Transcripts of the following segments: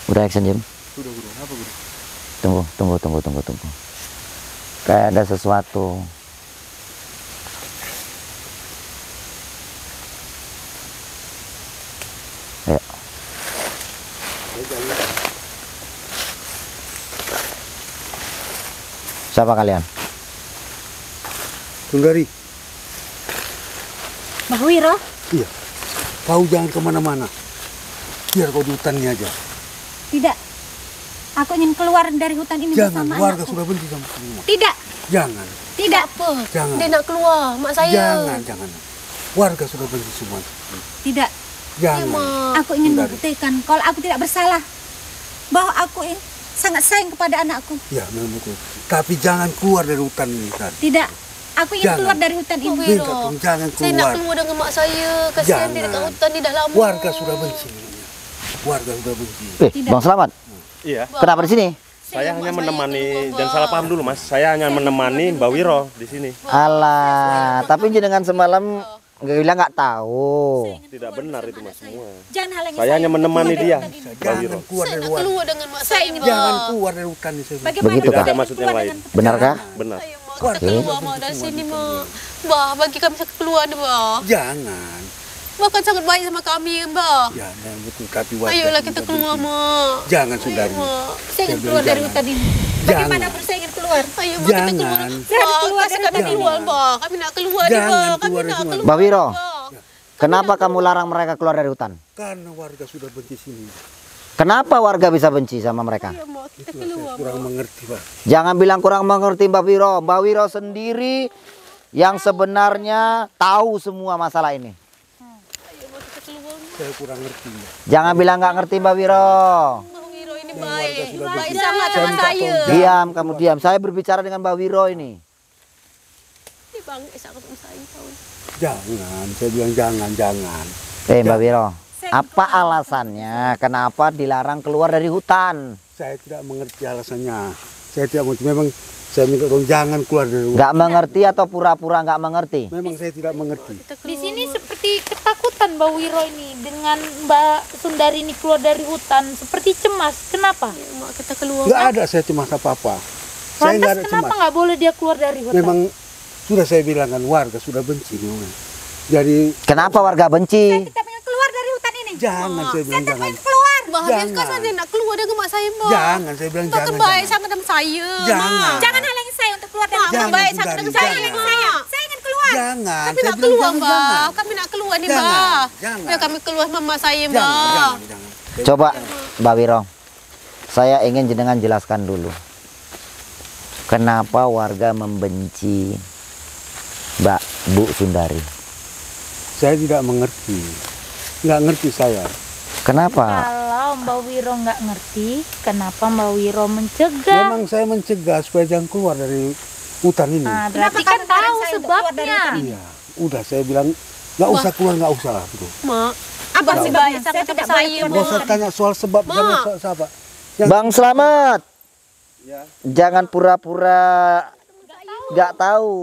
Udah action, Jim? Udah. Apa guru? Tunggu. Kayak ada sesuatu. Ayo. Siapa kalian? Sundari. Mbah Wiro? Iya. Kau jangan kemana-mana. Biar kau di hutannya aja. Tidak. Aku ingin keluar dari hutan ini Jangan, bersama warga anakku. sudah benci sama semua. Tidak. Jangan. Tidak. Apa? Jangan. Dia nak keluar, mak saya. Jangan. Warga sudah benci semua. Tidak. Jangan. Mak. Aku ingin Sundari. membuktikan kalau aku tidak bersalah. Bahwa aku ini sangat sayang kepada anakku. Ya, memang betul. Tapi jangan keluar dari hutan ini, Sar. Tidak. Aku ingin Jangan. keluar dari hutan ini. Wiro. Minta tolong, jangan Saya nak keluar. keluar dengan mak saya. Kasihan dia dekat Jangan. hutan, dia dah lama. Warga sudah benci. Warga sudah benci. Tidak. Bang Slamet, Iya, kenapa di sini? saya hanya menemani, jangan salah paham dulu mas. Saya hanya menemani Mbak Wiro di sini. Alah, tapi jenengan semalam nggak bilang nggak tahu. Tidak benar itu mas semua. Jangan halangi Saya hanya menemani dia. Mbak Jangan Wiro. keluar Saya dari nak hutan. keluar dengan mak saya, Jangan Mak. keluar dari hutan ini. saya bilang. Bagaimana Begitu, kita Kak? Tidak ada maksud yang keluar lain. dengan- Benarkah? Benar. Ayo, Mak, Keluar. kita keluar, Mak, dari sini, Mak. Bah, bagi kami bisa keluar, Mak. Jangan. Mak kan sangat baik sama kami, Mak. Ya, memang betul. Tapi warga Ayolah sudah kita benci. keluar, Mak. Jangan, Sundari. Mak. Saya ingin Saya keluar bilang dari jangan. hutan ini. Jangan. Bagaimanapun saya ingin keluar. Ayo, Mak, kita keluar. Jangan. Saya harus keluar Kasih dari kami hutan ini. keluar, Mak. Kami nak keluar, nih, Jangan Mak. Kami keluar nak dari keluar. Mbak Wiro, Mak. kenapa kamu larang mereka keluar dari hutan? Karena warga sudah benci sini. Kenapa warga bisa benci sama mereka? Ayo, Mak, kita Itu keluar, saya kurang Mak. mengerti, Pak. Jangan bilang kurang mengerti Mbak Wiro. Mbak Wiro sendiri yang sebenarnya tahu semua masalah ini. Ayo, Mak, kita keluar, Mak. Saya kurang ngerti. Pak. Jangan bilang nggak ngerti Mbak Wiro. Mbak Wiro ini Warga baik. sudah Baik benci. sangat Saya sama minta saya. tolong. Diam, kamu diam. Saya berbicara dengan Mbak Wiro ini. Ini bang, sangat sama saya tahu. Jangan. Saya bilang jangan. Mbak Wiro, apa alasannya kenapa dilarang keluar dari hutan? Saya tidak mengerti alasannya. Saya tidak mengerti. Memang saya minta tolong jangan keluar dari hutan. Nggak mengerti atau pura-pura nggak mengerti? Memang saya tidak mengerti. Kita keluar, Di sini Mak. seperti ketakutan Mbak Wiro ini dengan Mbak Sundari ini keluar dari hutan, seperti cemas. Kenapa? Ayo, Mak, kita keluar. Nggak Mak. ada saya cemas apa-apa. Saya nggak Lantas ada kenapa cemas. nggak boleh dia keluar dari hutan? Memang sudah saya bilang kan warga sudah benci. Memang. Jadi Kenapa warga benci? Kita ingin keluar dari hutan ini. jangan saya bilang jangan. Keluar. Bah, habis Jangan. kan saya nak keluar dengan mak saya, Mak. Jangan saya bilang Mak jangan. kan baik jangan. sangat dengan saya, Jangan. Mak. Jangan halangi saya untuk keluar dari Mak, hutan. Jangan, baik sangat Sundari, dengan saya, jangan. Mak. Saya ingin keluar. Jangan. Tapi Saya nak bilang keluar, jangan. Mbak. Kami nak keluar nih, Jangan, Mbak. jangan. Biar kami keluar mama saya, Jangan, Mbak. jangan. Coba Mbak Wiro, saya ingin jenengan jelaskan dulu. Kenapa warga membenci Mbak Bu Sundari? Saya tidak mengerti. Nggak ngerti saya. Kenapa? Kalau Mbak Wiro nggak ngerti, kenapa Mbak Wiro mencegah? Memang saya mencegah supaya jangan keluar dari hutan ini. Nah, Kenapa berarti kan kamu melarang tahu saya untuk keluar dari sebabnya. hutan ini? Iya, udah saya bilang nggak usah keluar, nggak usah lah. Gitu. Mak. Apa Masih sebabnya? baik Saya sangat tidak sama baik saya, keluar Nggak dari usah hutan. tanya soal sebab, Ma. jangan soal siapa. Yang- Bang Slamet, Ya. jangan pura-pura nggak tahu.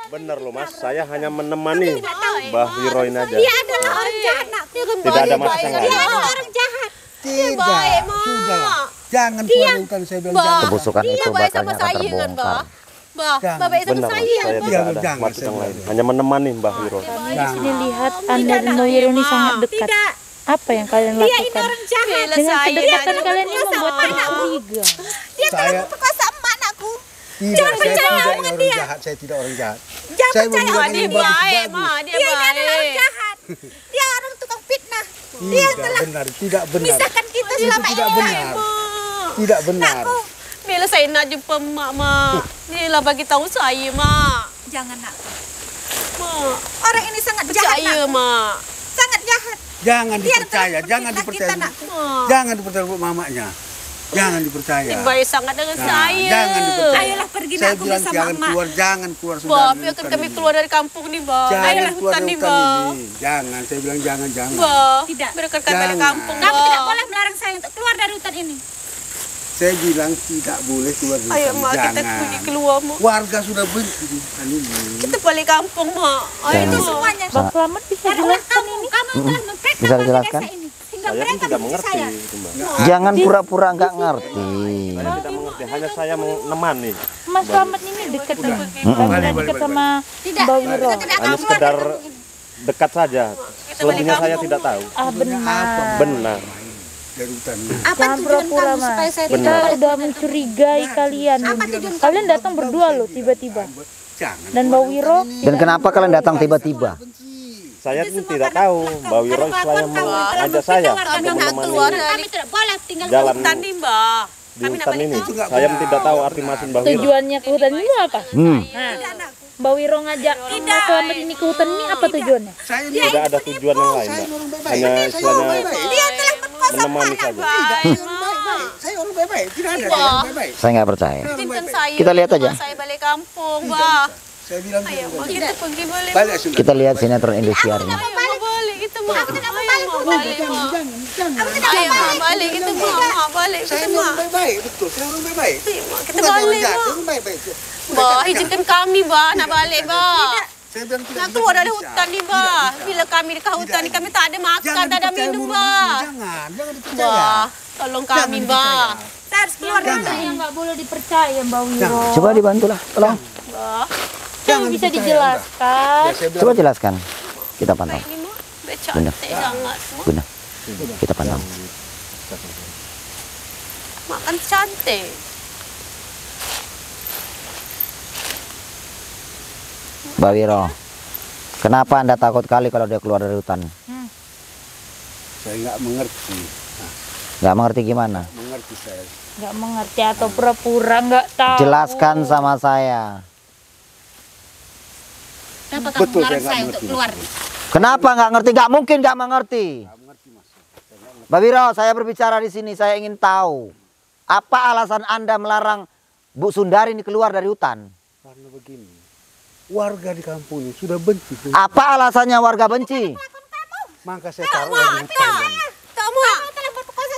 Benar loh mas, saya hanya menemani Mbak Wiro ini aja. Dia adalah orang jahat, nak. Tidak ada maksud yang Dia lain. adalah orang jahat. Tidak, baik, Ma. sudahlah. Jangan keluar dari hutan, saya bilang Bah. jangan. Kebusukan Dia itu baik sama bakalnya akan saya kan, terbongkar. Mbak. Bah, Jangan. Mbak baik sama Benar mas, saya. saya Mbak. tidak ada Jangan, maksud saya yang lain. bilang. Hanya menemani Mbak Wiro. Di sini lihat Tidak, Anda dan Mbak Wiro ini sangat dekat. Tidak. Apa yang kalian Dia ini lakukan? orang jahat. Bela Dengan saya. kedekatan Dia kalian ini berkuasa membuat sama saya anakku. curiga. Dia telah Saya- memperkosa emak anakku. Tidak, Jangan saya percaya tidak omongan orang dia. jahat, saya tidak orang jahat. Jangan Saya percaya membuat omongan Dia yang dia. baik, bagus. Mak. Dia Dia ini adalah orang baik. jahat. Dia orang tukang fitnah. Dia Tidak telah benar, tidak benar. memisahkan kita Itu selama tidak ini. benar. Mak. Tidak benar. Nakku, Bila saya nak jumpa Mak, Mak. Dia lah bagi tahu saya, Mak. jangan nak. Mak. Orang ini sangat jahat, Percaya, nak. Mak. Sangat jahat. Jangan Dia dipercaya, telah jangan memfitnah dipercaya. kita, nak. Mak. Jangan dipercaya buat mamanya. Jangan dipercaya. Dia baik sangat dengan Nah, saya. jangan dipercaya. Ayolah pergi, Saya nak, bilang bersama jangan emak. keluar, jangan keluar sudah. Bah, dari biarkan hutan kami ini. keluar dari kampung nih, Bah. Jangan Ayolah keluar hutan dari nih, hutan Bah. ini. Jangan, saya bilang jangan. Bah, Tidak. biarkan kami dari Jangan. kampung, Kamu Bah. tidak boleh melarang saya untuk keluar dari hutan ini. Saya bilang tidak boleh keluar dari Ayo, hutan. Mak, kita Jangan. pergi keluar, Mak. Warga sudah benci di hutan ini. Kita balik kampung, Mak. Ayo, Jangan. Itu Mak. semuanya. Bang Slamet bisa Karena ulah jelaskan kamu, ini? kamu telah memfitnah Bisa warga dijelaskan? desa ini. Sehingga Saya pun tidak mengerti itu, Mbak. Jangan pura-pura nggak ngerti. Saya tidak mengerti, hanya saya menemani. Mas Slamet ini dekat nih. Dekat sama Mbak Wiro. Hanya sekedar dekat saja. Selebihnya saya tidak tahu. Ah benar. Benar. Dari hutan. Apa Jangan tujuan pura-pura kamu Mas. supaya saya Kita Benar. udah mencurigai kalian. Kalian datang berdua loh tiba-tiba. Jangan. Dan Mbak Wiro Dan kenapa kalian datang tiba-tiba? Saya pun tidak tahu. Mbak Wiro istilahnya mengajak saya Kami untuk nak keluar menemani dari tidak boleh tinggal jalan hutan nih, Mbak. di hutan ini. Saya pun tidak tahu arti maksud Mbak Wiro. tujuannya ke hutan ini apa? Hmm. Nah, Mbak Wiro ngajak Mas Slamet ini ke hutan ini apa tujuannya? Saya Tidak ada tujuan yang lain, Mbak. Hanya istilahnya dia telah berkuasa menemani saja. baik-baik. Saya orang baik-baik. Tidak ada saya orang baik-baik. Saya nggak percaya. Izinkan saya. Kita lihat aja. Saya balik kampung, Mbak. Saya bilang Ayo, Mbak, kita pergi balik. balik sudah. Kita lihat sinetron Indosiar ini. Ayo, Mbak, balik kita, Mbak. Ayo, Mbak, balik, Mbak. Jangan. Ayo, Mbak, balik kita, Mbak. Mbak, balik Saya kita, ini Mbak. orang baik-baik, betul. Saya orang baik-baik. Ayo, Mbak, kita Bukan orang balik, jahat, Mbak. saya orang baik-baik. Mbak, izinkan kami, Mbak, nak balik, Mbak. Saya bilang tidak Nak bisa, keluar dari bisa. hutan nih, Mbak. Bila kami di hutan nih, kami tak ada makan, Jangan tak ada dipercaya minum, mulut-mulut. Mbak. Jangan dipercaya. Mbak, tolong kami, Mbak. saya harus keluar dari Yang yang nggak boleh dipercaya Mbak Wiro. Coba dibantulah, tolong. Mbak, Coba bisa dijelaskan. Ya, saya bilang, Coba jelaskan. Kita pantau. ini, Mbak. Becak, Benar. sangat, Mbak. Benar. Kita pantau. Makan cantik. Mbak Wiro, kenapa Anda takut kali kalau dia keluar dari hutan? saya nggak mengerti. Nggak mengerti gimana? Mengerti saya. Nggak mengerti atau pura-pura nggak tahu. Jelaskan sama saya. Kenapa kamu Betul, saya melarang nggak saya mengerti. untuk keluar? Kenapa nggak ngerti? Nggak mungkin nggak mengerti. Mbak Wiro, saya berbicara di sini. Saya ingin tahu apa alasan Anda melarang Bu Sundari ini keluar dari hutan? Karena begini, warga di kampung ini sudah benci. Apa alasannya warga benci? Maka saya taruh di hutan. Kamu,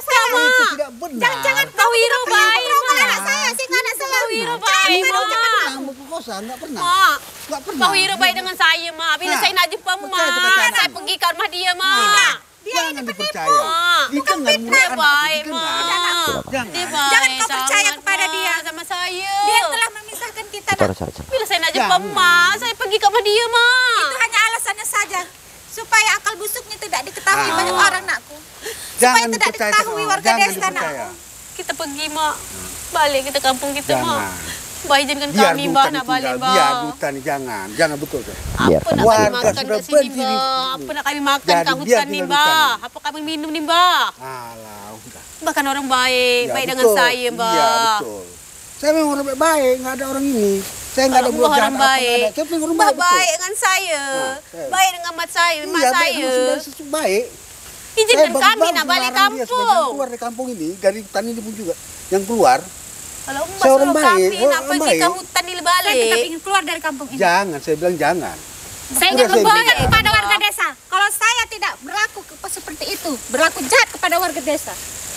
kamu. Itu tidak benar. Jangan Mbak Wiro baik, anak saya sih, anak saya. Mbak Wiro baik, Mak. Kamu perkosa, nggak pernah. Mak, Nggak pernah. Mbak Wiro baik dengan saya, Mak. Bila Nah, saya nak jumpa percaya Mak, perkataan saya kamu. pergi ke rumah dia, Mak. Jangan dipercaya. Mak, Didengar dia mulut anak, baik, didengar. Mak. Jangan. Dia baik Jangan kau percaya sangat, kepada Mak, dia. sama saya. Dia telah memisahkan kita. Coba, coba. Bila saya nak jumpa Jangan. Mak, saya pergi ke rumah dia, Mak. Itu hanya alasannya saja. Supaya akal busuknya tidak diketahui banyak orang, nakku. Jangan tidak dipercaya diketahui sama orang. warga Jangan desa, dipercaya. Kita pergi, Mak. Balik kita kampung kita, Mak. Jangan. Mbak izinkan Biar kami, di Mbak, hutan nak balik, tinggal. Mbak. Biar di hutan, jangan betul. Tuh. Biar Apa nak kami warga makan sudah kat sini, benci di- Mbak? Apa nak kami makan Jadi kat biar hutan ni, tinggal di Mbak? hutan. Apa kami minum ni, Mbak? Alah, udah. Bahkan orang baik, Ya, baik betul. dengan saya, Mbak. Iya, betul. Saya memang orang baik, nggak ada orang ini. Saya nggak ada Kalau buat orang jahat apa, nggak baik. ada. Saya memang orang Mbak baik, betul. baik dengan saya. saya. Baik dengan mat saya, mak Iya, baik saya. dengan saudara baik. Izinkan Saya kami bagus nak balik melarang dia supaya jangan kampung. keluar dari kampung ini, dari hutan ini pun juga. Yang keluar, Kalau Mbak Saya orang suruh baik, kami nak orang pergi ke baik. hutan ni Saya balik. tetap ingin keluar dari kampung ini. jangan. Saya bilang jangan. Saya Udah, ingin saya berbuat bilang. kepada warga desa. Kalau saya tidak berlaku seperti itu, berlaku jahat kepada warga desa.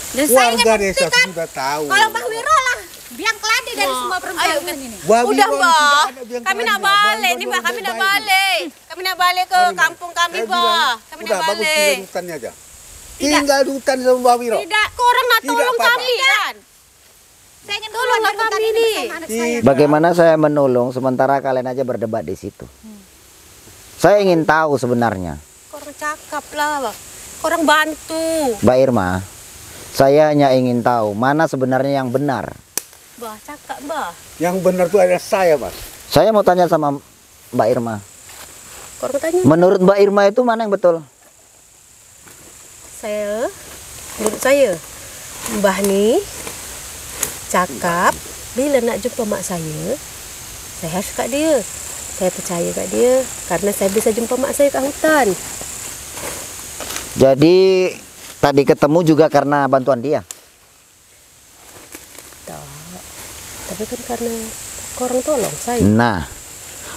Dan saya ingin Warga desa membuktikan sudah tahu. kalau Mbak Wiro lah biang keladi dari Wah, semua perempuan ayo, ini. Wah, Udah, Wiro, Mbak. tidak ada biang Kami keladi, nak Mbak. balik Baru ni, Mbak. Kami nak baik-baik. balik. Kami nak balik ke Mari, Mbak. kampung kami, Saya Mbak. bilang, Kami udah nak bagus tinggal balik. di hutannya aja. Tinggal di hutan sama Mbak Wiro. Tidak, Kau orang nak Tidak tolong apa-apa. kami, kan? saya ingin keluar Tolonglah dari hutan kami ini ini. bersama anak saya. Bagaimana saya menolong sementara kalian aja berdebat di situ? Saya ingin tahu sebenarnya. Kau orang cakap lah, kau orang bantu. Mbak Irma, saya hanya ingin tahu mana sebenarnya yang benar. Bah, cakap, Bah. Yang benar itu adalah saya, Mas. Saya mau tanya sama Mbak Irma. Kau orang tanya. Menurut Mbak Irma itu mana yang betul? Menurut saya, Mbah ni cakap bila nak jumpa mak saya harus kat dia. Saya percaya kat dia karena saya bisa jumpa mak saya kat hutan. Jadi tadi ketemu juga karena bantuan dia. Tak. Tapi kan karena korang tolong saya. Nah,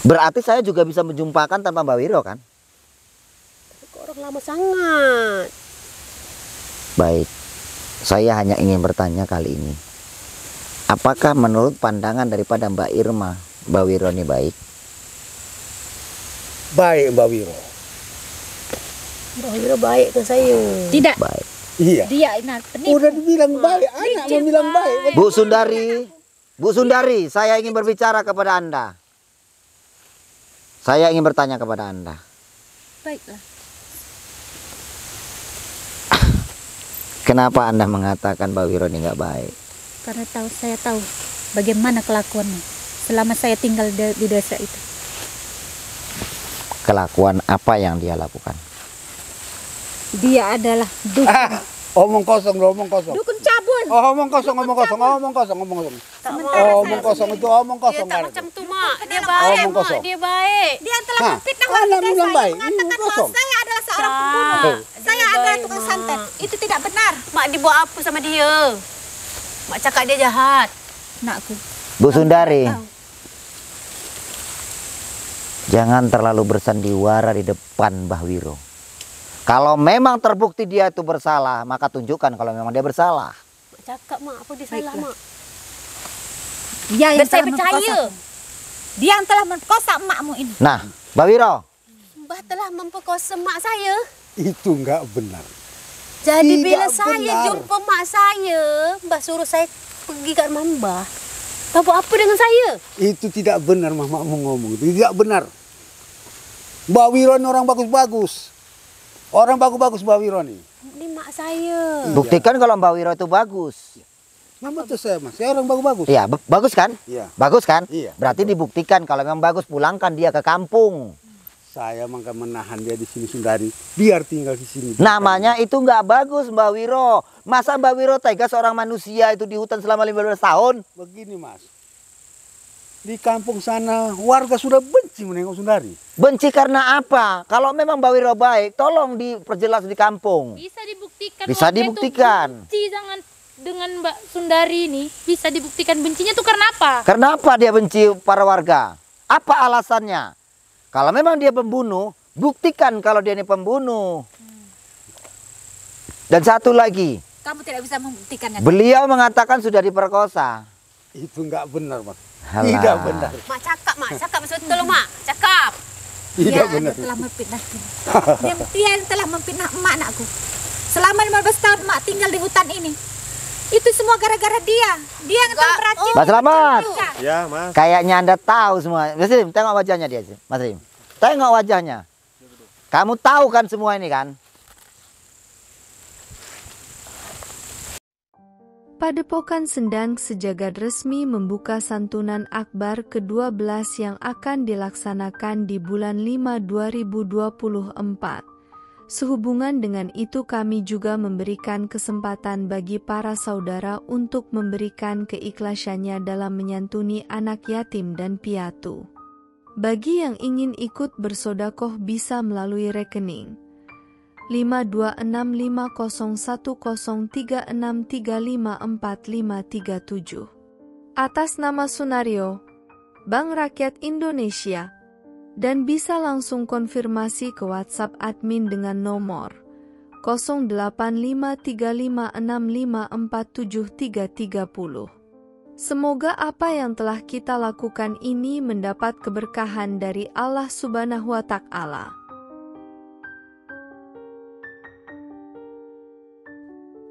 berarti saya juga bisa menjumpakan tanpa Mbak Wiro kan? Tapi korang lama sangat. Baik, saya hanya ingin bertanya kali ini. Apakah menurut pandangan daripada Mbak Irma, Mbak Wiro ini baik? Baik, Mbak Wiro. Mbah Wiro baik ke saya. Tidak, Baik. Iya. Dia penipu. Udah dibilang baik, anak mau bilang baik. Bu Sundari, saya ingin berbicara kepada Anda. Saya ingin bertanya kepada Anda. Baiklah. Kenapa Anda mengatakan Mbak Wiro ini nggak baik? Karena saya tahu bagaimana kelakuannya selama saya tinggal di desa itu. Kelakuan apa yang dia lakukan? Dia adalah dukun. Omong kosong, omong kosong. Dukun cabul. Omong kosong, omong kosong, omong kosong, omong kosong. Omong kosong itu omong kosong. Dia tak macam tu, Mak. Dia baik, Omong kosong. Mak. Dia baik. Dia yang telah memfitnah Anak warga desa bilang baik, yang mengatakan ini bahwa kosong. saya adalah seorang pembunuh. Saya adalah tukang santet. Itu tidak benar. Mak dibuat apa sama dia? Mak cakap dia jahat. Nakku. Bu Sundari, jangan terlalu bersandiwara di depan Mbah Wiro. Kalau memang terbukti dia itu bersalah, maka tunjukkan kalau memang dia bersalah. Mak cakap, Mak, apa dia salah, Mak? Dia yang Dan saya telah percaya. memperkosa. Dia yang telah memperkosa emakmu ini. Nah, Mbah Wiro, Mbah telah memperkosa mak saya. Itu enggak benar. Jadi Tidak bila saya benar. jumpa mak saya, Mbah suruh saya pergi ke rumah Mbah. Tahu buat apa dengan saya? Itu tidak benar mamamu ngomong. Itu tidak benar. Mbak Wiro ini orang bagus-bagus. Orang bagus-bagus Mbak Wiro ini. Ini mak saya. buktikan kalau Mbah Wiro itu bagus. Mama tuh saya mas, saya orang bagus-bagus. Iya, bagus kan? Iya. Bagus kan? Iya. Berarti dibuktikan kalau memang bagus, pulangkan dia ke kampung. Saya mangka menahan dia di sini Sundari, biar tinggal di sini. Namanya itu nggak bagus Mbak Wiro. Masa Mbak Wiro tega seorang manusia itu di hutan selama 15 tahun? Begini mas, di kampung sana warga sudah benci menengok Sundari. Benci karena apa? Kalau memang Mbak Wiro baik, tolong diperjelas di kampung. Bisa dibuktikan. Bisa warga itu dibuktikan. benci dengan Mbak Sundari ini. Bisa dibuktikan bencinya tuh karena apa? Kenapa dia benci para warga? Apa alasannya? Kalau memang dia pembunuh, buktikan kalau dia ini pembunuh. Dan satu lagi, Kamu tidak bisa membuktikannya. beliau mengatakan sudah diperkosa. Itu enggak benar mas. Halah. Tidak benar. Mak cakap betul mak. Cakap. Tidak Dia benar. telah memfitnah. Dia yang telah memfitnah emak anakku. Selama 15 tahun emak tinggal di hutan ini. Itu semua gara-gara dia. Dia yang telah meracun. Mas Slamet. Ya, Mas. Kayaknya Anda tahu semua. Mas Rim, tengok wajahnya dia. Mas Rim, tengok wajahnya. Kamu tahu kan semua ini kan? Padepokan Sendang Sejagat resmi membuka santunan akbar ke-12 yang akan dilaksanakan di bulan 5 2024. Sehubungan dengan itu kami juga memberikan kesempatan bagi para saudara untuk memberikan keikhlasannya dalam menyantuni anak yatim dan piatu. Bagi yang ingin ikut bersodakoh bisa melalui rekening 5265010363545537 atas nama Sunario, Bank Rakyat Indonesia, dan bisa langsung konfirmasi ke WhatsApp admin dengan nomor 085356547330. Semoga apa yang telah kita lakukan ini mendapat keberkahan dari Allah Subhanahu wa Ta'ala.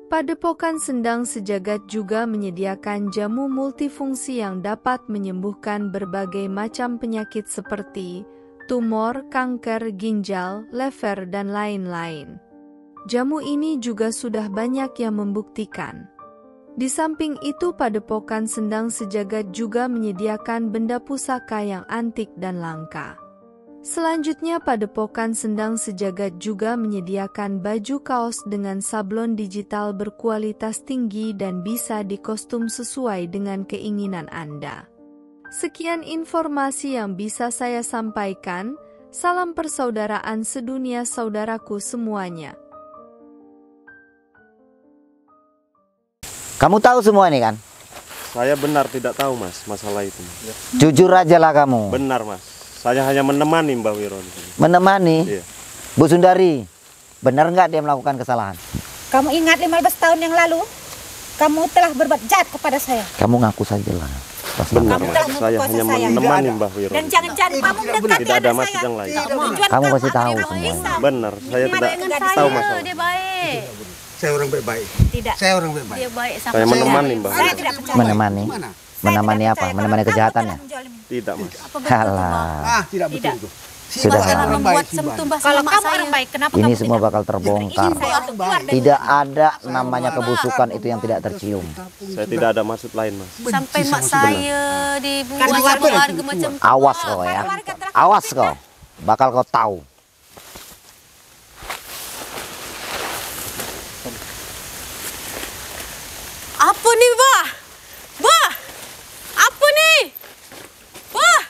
Padepokan Sendang Sejagat juga menyediakan jamu multifungsi yang dapat menyembuhkan berbagai macam penyakit seperti tumor, kanker, ginjal, lever, dan lain-lain. Jamu ini juga sudah banyak yang membuktikan. Di samping itu, Padepokan Sendang Sejagat juga menyediakan benda pusaka yang antik dan langka. Selanjutnya, Padepokan Sendang Sejagat juga menyediakan baju kaos dengan sablon digital berkualitas tinggi dan bisa dikostum sesuai dengan keinginan Anda. Sekian informasi yang bisa saya sampaikan. Salam persaudaraan sedunia saudaraku semuanya. Kamu tahu semua ini kan? Saya benar tidak tahu, Mas, masalah itu. Mas. Jujur aja lah kamu. Benar, Mas. Saya hanya menemani Mbak Wiro di sini. Menemani. Iya. Bu Sundari, benar nggak dia melakukan kesalahan? Kamu ingat 15 tahun yang lalu, kamu telah berbuat jahat kepada saya. Kamu ngaku saja lah. Benar, Kamu Mas. telah Saya memperkosa hanya saya. menemani Mbak Wiro. Dan jangan-jangan kamu mendekati Tidak ada anak maksud saya. yang lain. Tujuan Kamu pasti tahu akan semua. bisa. Benar, saya tidak Dengan tahu saya, masalah. dia baik. Saya orang baik-baik. Tidak. Saya orang baik-baik. Dia baik sama Saya menemani, Mbak. Saya tidak percaya. Menemani. Mana? Menemani apa? Menemani kejahatannya? Tidak, Mas. Apa betul, Bang? Halah. Tidak betul Tidak. itu. Sudah Simbah lama. orang baik, Simbah. Kalau kamu orang baik, kenapa Ini kamu semua tidak bakal terbongkar. izin saya untuk keluar dari Tidak ada namanya kebusukan itu yang tidak tercium. Saya tidak ada maksud lain, Mas. Sampai mak saya dibuat Karena apa? keluarga macam tu. Awas kau ya. Awas kau. Bakal kau tahu. Apa ni, Bah? Bah! Apa ni? Bah!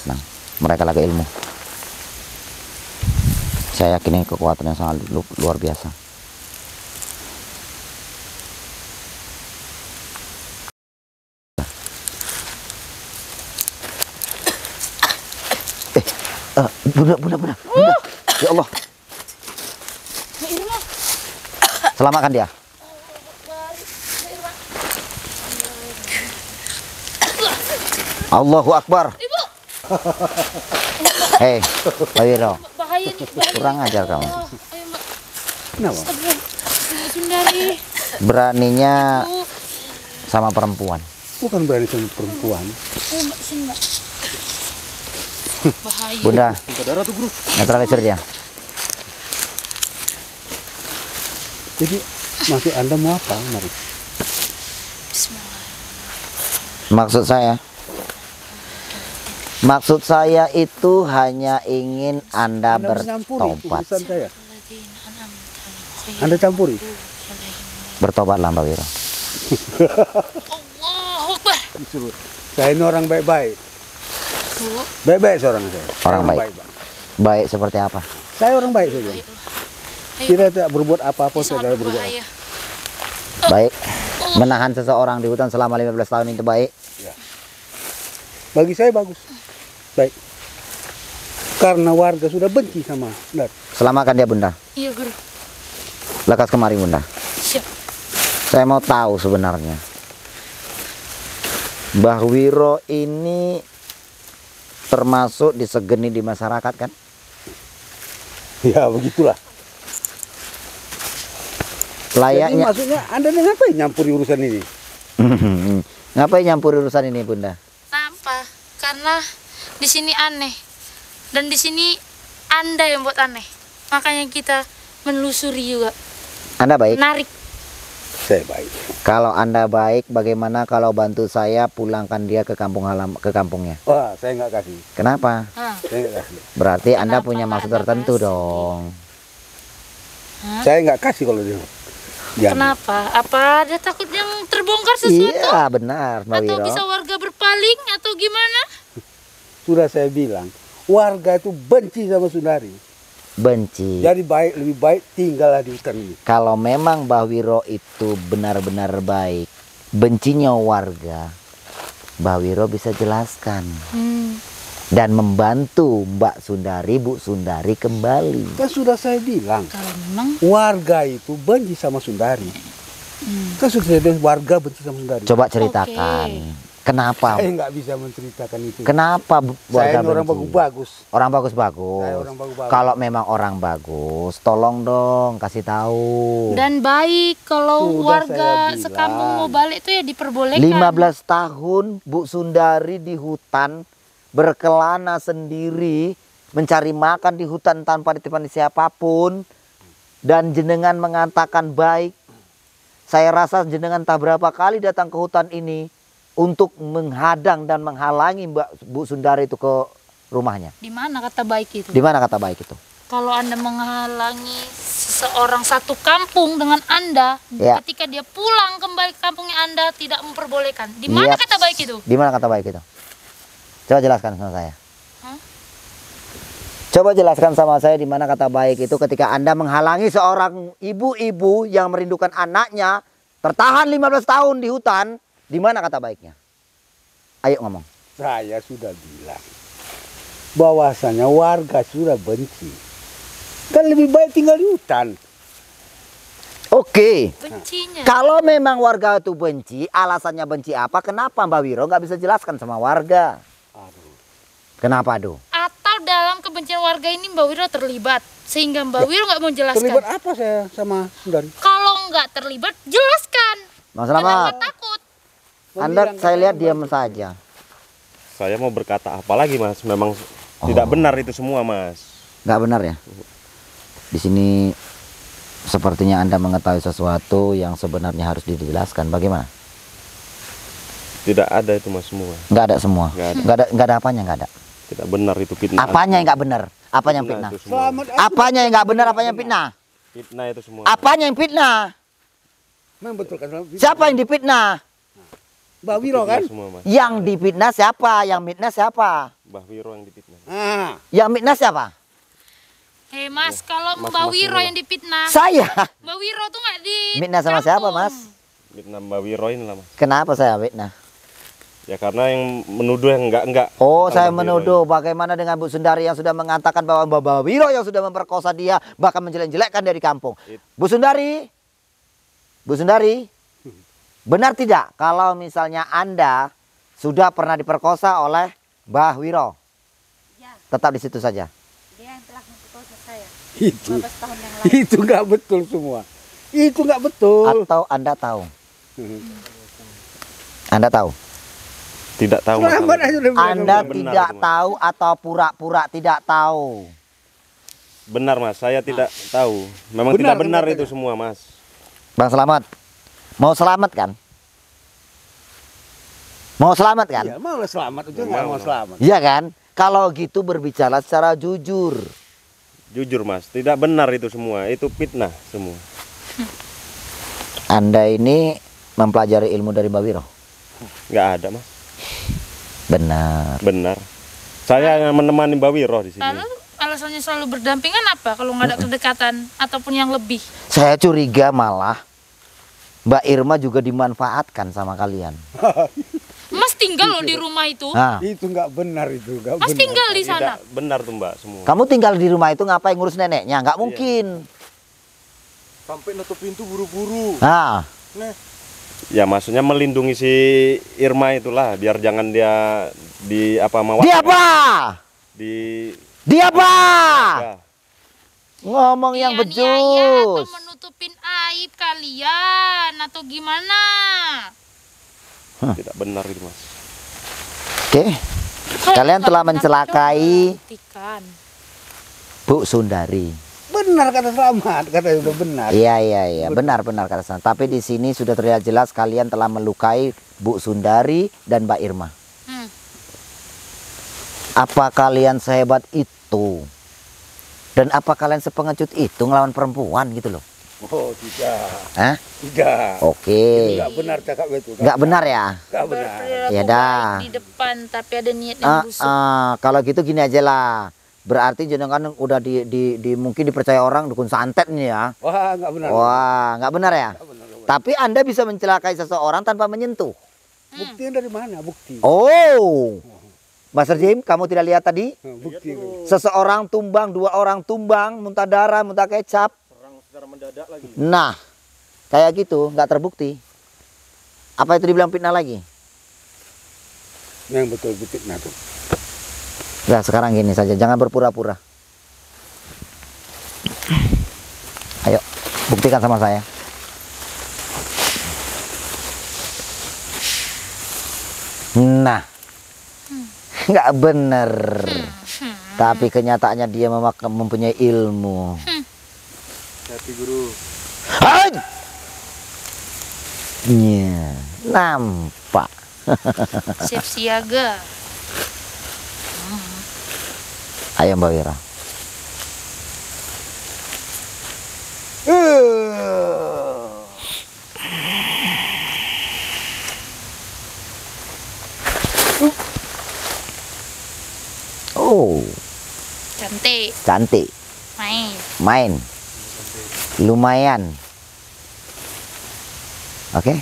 Nah, mereka lagi ilmu. Saya yakin ini kekuatan yang sangat luar biasa. Bunda. Ya Allah. Selamatkan dia. Allahu Akbar. Hei, Pak Wiro, Bahaya nih, bahaya. kurang ajar kamu. Ayo, Mbak. Kenapa? Mbak Sundari. Beraninya sama perempuan. Bukan berani sama perempuan. Ayo, Mbak, sini, Mbak. Bahaya. Bunda, Darah tuh, Guru. netralisir dia. Jadi maksud Anda mau apa? Mari. Maksud saya itu hanya ingin Anda mencampuri bertobat. urusan saya. Anda campuri. Bertobatlah Mbak Wiro. Allahu Akbar. Disuruh. Saya ini orang baik-baik. Baik-baik seorang saya. Orang Saya baik. Baik seperti apa? Saya orang baik saja. Tidak berbuat apa-apa, saya tidak berbuat. Bahaya. Baik. Menahan seseorang di hutan selama 15 tahun itu baik. Bagi saya bagus. Baik. Karena warga sudah benci sama Anda. Selamatkan dia Bunda. Iya, Guru. Lekas kemari Bunda. Siap. Saya mau tahu sebenarnya. Mbah Wiro ini termasuk disegeni di masyarakat kan? Ya begitulah. Jadi Layaknya. maksudnya Anda ngapain nyampuri urusan ini? Ngapain nyampur urusan ini Bunda? Kenapa? Karena di sini aneh. Dan di sini Anda yang buat aneh. Makanya kita menelusuri juga. Anda baik? Menarik. Saya baik. Kalau Anda baik, bagaimana kalau bantu saya pulangkan dia ke kampungnya? Wah, saya nggak kasih. Kenapa? Hah? Saya nggak kasih. Berarti Anda Kenapa punya nggak maksud Anda tertentu kasih? dong. Saya nggak kasih kalau dia. Jangan. Kenapa? Apa ada takut yang terbongkar sesuatu? Iya benar Mbak Atau Wiro. bisa warga berpaling atau gimana? Sudah saya bilang, warga itu benci sama Sundari. Benci. Jadi lebih baik tinggallah di hutan ini. Kalau memang Mbah Wiro itu benar-benar baik, bencinya warga, Mbah Wiro bisa jelaskan. Dan membantu Mbak Sundari, Bu Sundari kembali. Kan sudah saya bilang, Kalau memang warga itu benci sama Sundari. Kan sudah saya bilang warga benci sama Sundari. Coba ceritakan. Kenapa? Saya nggak bisa menceritakan itu. Kenapa Saya warga ini orang benci? bagus-bagus. Orang bagus-bagus. Saya orang bagus-bagus. Kalau memang orang bagus, tolong dong kasih tahu. dan baik kalau Sudah warga saya bilang. sekampung mau balik itu ya diperbolehkan. 15 tahun Bu Sundari di hutan berkelana sendiri, mencari makan di hutan tanpa ditipani siapapun, dan jenengan mengatakan baik. Saya rasa jenengan tak berapa kali datang ke hutan ini untuk menghadang dan menghalangi Bu Sundari itu ke rumahnya. Di mana kata baik itu? Di mana kata baik itu? Kalau Anda menghalangi seseorang satu kampung dengan Anda, Ya. ketika dia pulang kembali ke kampungnya Anda tidak memperbolehkan. Di mana Iya. kata baik itu? Di mana kata baik itu? Coba jelaskan sama saya. Hah? Coba jelaskan sama saya di mana kata baik itu ketika Anda menghalangi seorang ibu-ibu yang merindukan anaknya tertahan 15 tahun di hutan. Di mana kata baiknya? Ayo ngomong. Saya sudah bilang bahwasanya warga sudah benci. Kan lebih baik tinggal di hutan. Oke. Bencinya. Kalau memang warga itu benci, alasannya benci apa? Kenapa Mbak Wiro nggak bisa jelaskan sama warga? Aduh. Kenapa tuh? Atau dalam kebencian warga ini Mbak Wiro terlibat sehingga Mbak Wiro nggak mau jelaskan? Terlibat apa saya sama Sundari? Kalau nggak terlibat, jelaskan. Mas Selamat, Jangan takut. Anda saya lihat diam saja. Saya mau berkata apa lagi Mas? Memang tidak benar itu semua Mas. Nggak benar ya? Di sini sepertinya Anda mengetahui sesuatu yang sebenarnya harus dijelaskan. Bagaimana? Tidak ada itu Mas semua. Nggak ada semua. Nggak ada apanya, nggak ada. Tidak benar itu fitnah. Apanya yang nggak benar? Apanya yang fitnah? itu semua. Apanya yang nggak benar? Apanya yang fitnah? Fitnah itu semua. Apanya yang fitnah? Memang betul kan? Siapa yang difitnah? Mbak Wiro kan? Fitnah semua Mas. Yang difitnah siapa? Yang mitnah siapa? Mbah Wiro yang difitnah. Ah, Yang mitnah siapa? Hei Mas, kalau Mas, Mbak Mas Wiro dulu. yang difitnah, Saya. Mbak Wiro tuh nggak di Mitnah sama siapa, kampung. Mas? Fitnah Mbah Wiro ini lah Mas. Kenapa saya mitnah? Ya karena yang menuduh yang enggak. Oh, Bukan saya Mbah Wiro menuduh. Bagaimana dengan Bu Sundari yang sudah mengatakan bahwa Mbak Wiro yang sudah memperkosa dia, bahkan menjelek-jelekkan dari kampung. Bu Sundari, benar tidak kalau misalnya Anda sudah pernah diperkosa oleh Mbah Wiro? Ya, Tetap di situ saja. dia yang telah memperkosa saya itu 15 tahun yang lalu. itu nggak betul semua. Itu nggak betul. Atau Anda tahu? Anda tahu? Tidak tahu Mas. Selamat aja udah bilang. Anda benar tidak itu, Mas. tahu atau pura-pura tidak tahu? Benar Mas, saya tidak tahu. Memang Benar, tidak benar benar, itu benar. semua Mas. Bang Selamat, mau selamat kan? Mau selamat kan? Iya, mau lah selamat itu Ya, nggak mau mau lah. selamat. Iya kan? Kalau gitu berbicara secara jujur. Jujur Mas, tidak benar itu semua. Itu fitnah semua. Anda ini mempelajari ilmu dari Mbak Wiro? Enggak ada Mas. Benar. Benar. Saya yang menemani Mbak Wiro di sini. Lalu alasannya selalu berdampingan apa kalau nggak ada kedekatan ataupun yang lebih? Saya curiga malah Mbak Irma juga dimanfaatkan sama kalian. Mas tinggal loh di rumah itu. Nah, Itu nggak benar itu, nggak Mas benar. tinggal di sana. Tidak benar tuh Mbak semua. kamu tinggal di rumah itu ngapain ngurus neneknya? Nggak mungkin. Sampai nutup pintu buru-buru. Nah, Ya maksudnya melindungi si Irma itulah biar jangan dia di apa mawar. dia apa? Di Dia apa? ya. Ngomong yang Iya, atau bejus. menutupin aib kalian atau gimana? Tidak benar itu Mas. Oke. Kalian telah mencelakai Buktikan. Bu Sundari. Benar kata Selamat, kata udah benar. Iya, benar kata San. Tapi di sini sudah terlihat jelas kalian telah melukai Bu Sundari dan Mbak Irma. Hmm. Apa kalian sehebat itu? Dan apa kalian sepengecut itu ngelawan perempuan gitu loh? Oh tidak, Hah? tidak. Oke. Nggak benar cakap itu. Nggak benar ya? Nggak benar. Berperilaku Ya dah. baik di depan tapi ada niat yang busuk. Kalau gitu gini aja lah. Berarti jenengan udah mungkin dipercaya orang dukun santet nih ya. Wah nggak benar. Wah, nggak benar ya? Nggak benar, nggak benar. Tapi Anda bisa mencelakai seseorang tanpa menyentuh. Buktinya dari mana? Bukti. Oh. Mas Jim, kamu tidak lihat tadi? Bukti. Seseorang tumbang, dua orang tumbang, muntah darah, muntah kecap. Secara mendadak lagi. Nah, kayak gitu, nggak terbukti. Apa itu dibilang fitnah lagi? Yang betul fitnah tuh. Ya, sekarang gini saja, jangan berpura-pura. Ayo, buktikan sama saya. Nah, nggak bener. Tapi kenyataannya dia mempunyai ilmu. Hati guru. Hai! Iya, nampak. Siap siaga. Ayo Mbak Wira. Oh, Cantik. cantik. Main. Main. Lumayan. Oke.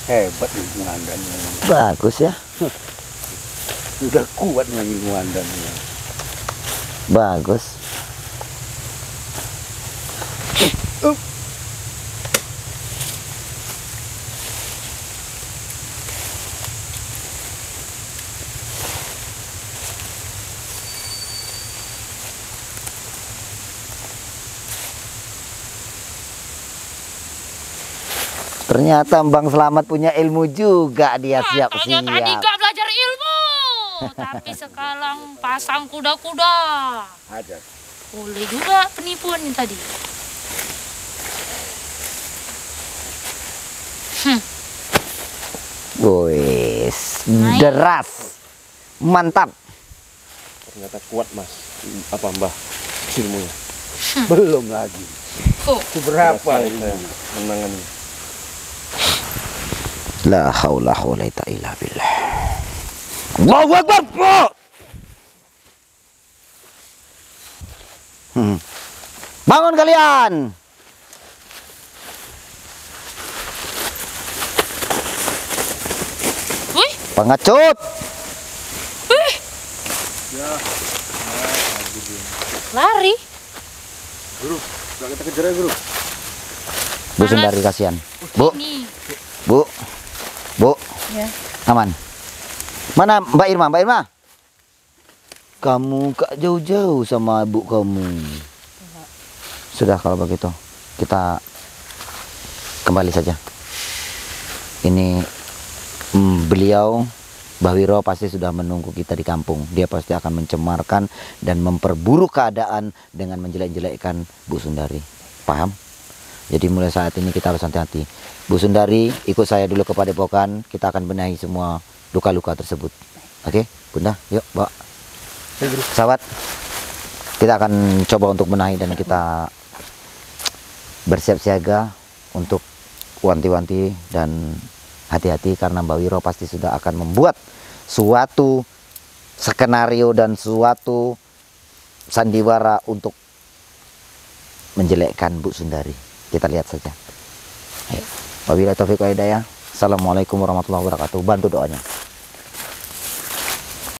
Hebat nih Anda. Bagus ya. Sudah kuat dengan ilmu Anda nih. Bagus. Ternyata Bang Selamat punya ilmu juga, dia siap-siap. Tadi gak belajar ilmu, tapi sekarang pasang kuda-kuda. Ada. Boleh juga penipuan ini tadi. Wes, Naik. deras. Mantap. Ternyata kuat mas. Apa mbah ilmunya? Belum lagi. Kok Seberapa Saya ini? menangani. La haula wala quwata illa billah. Allahu Akbar. Bangun kalian. wih, Pengecut. wih. Lari. Guru, nggak kita kejar ya guru. Bu Sundari kasihan. Bu, Nih. Bu. Bu. Ya. Aman. Mana Mbak Irma? Mbak Irma? Kamu gak jauh-jauh sama ibu kamu. Sudah kalau begitu kita kembali saja. Ini beliau Mbah Wiro pasti sudah menunggu kita di kampung. Dia pasti akan mencemarkan dan memperburuk keadaan dengan menjelek-jelekkan Bu Sundari. Paham? Jadi mulai saat ini kita harus hati-hati. Bu Sundari, ikut saya dulu ke Padepokan. Kita akan benahi semua luka-luka tersebut. Oke, Bunda, yuk bawa. Sahabat, kita akan coba untuk benahi dan kita bersiap siaga untuk wanti-wanti dan hati-hati karena Mbak Wiro pasti sudah akan membuat suatu skenario dan suatu sandiwara untuk menjelekkan Bu Sundari. Kita lihat saja. Wabillahi taufiq wal hidayah. Assalamualaikum warahmatullahi wabarakatuh. Bantu doanya.